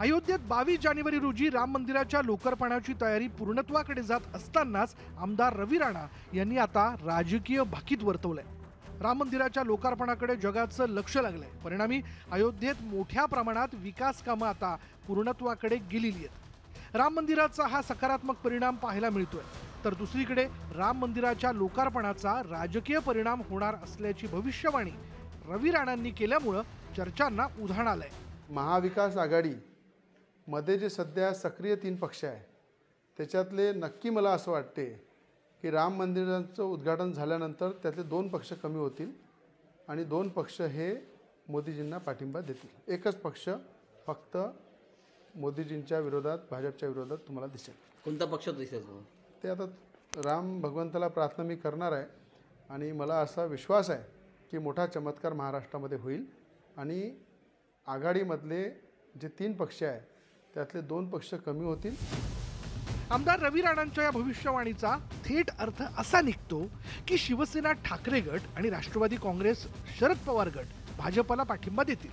अयोध्येत 22 जानेवारी रोजी राम मंदिराच्या लोकार्पणाची तयारी पूर्णत्वाकडे जात असतानाच आमदार रवी राणा यांनी आता राजकीय भाकीत वर्तवलंय। राम मंदिराच्या लोकार्पणाकडे जगाचं लक्ष लागलंय। परिणामी अयोध्येत मोठ्या प्रमाणात विकास कामं आता पूर्णत्वाकडे गेलेली आहेत। राम मंदिराचा हा सकारात्मक परिणाम पाहायला मिळतोय, तर दुसरीकडे राम मंदिराच्या लोकार्पणाचा राजकीय परिणाम होणार असल्याची भविष्यवाणी रवी राणांनी केल्यामुळे चर्चांना उधाण आलंय। महाविकास आघाडी मध्ये जे सध्या सक्रिय 3 पक्ष आहे त्याच्यातले नक्की मला असं वाटते की राम मंदिराचं उद्घाटन झाल्यानंतर त्यातले 2 पक्ष कमी होतील आणि 2 पक्ष हे मोदीजींना पाठिंबा देतील। एकच पक्ष फक्त मोदीजींच्या विरोधात, भाजपच्या विरोधात तुम्हाला दिसेल। कोणता पक्ष दिसेल ते आता राम भगवंताला प्रार्थना मी करणार आहे आणि मला असा विश्वास आहे की मोठा चमत्कार महाराष्ट्रामध्ये होईल आणि आघाडीमधले जे 3 पक्ष आहे त्यातले 2 पक्ष कमी होतील। आमदार रवी राणांच्या या भविष्यवाणीचा थेट अर्थ असा निघतो की शिवसेना ठाकरे गट आणि राष्ट्रवादी काँग्रेस शरद पवार गट भाजपला पाठिंबा देतील।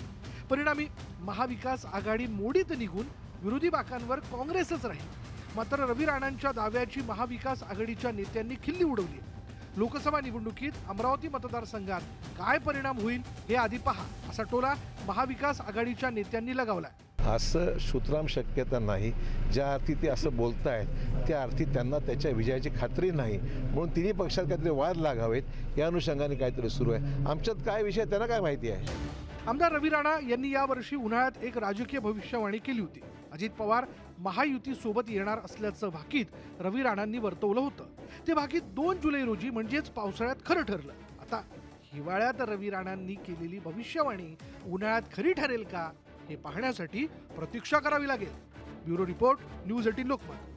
परिणामी महाविकास आघाडी मोडीत निघून विरोधी बाकांवर काँग्रेसच राहील। मात्र रवी राणांच्या दाव्याची महाविकास आघाडीच्या नेत्यांनी खिल्ली उडवली। लोकसभा निवडणुकीत अमरावती मतदारसंघात काय परिणाम होईल हे आधी पहा, असा टोला महाविकास आघाडीच्या नेत्यांनी लगावलाय। असं सूत्राम शक्यता नाही। ज्या अर्थी ते असं बोलतायत त्या अर्थी त्यांना त्याच्या विजयाची खात्री नाही, म्हणून तिन्ही पक्षात काहीतरी वाद लागावेत या अनुषंगाने काहीतरी सुरू आहे। आमच्यात काय विषय त्यांना काय माहिती आहे। आमदार रवी राणा यांनी यावर्षी उन्हाळ्यात एक राजकीय भविष्यवाणी केली होती। अजित पवार महायुती सोबत येणार असल्याचं भाकीत रवी राणांनी वर्तवलं होतं। ते भाकीत 2 जुलै रोजी म्हणजेच पावसाळ्यात खरं ठरलं। आता हिवाळ्यात रवी राणांनी केलेली भविष्यवाणी उन्हाळ्यात खरी ठरेल का हे पाहण्यासाठी प्रतीक्षा करावी लागेल। Bureau report, news 18 Lokmat.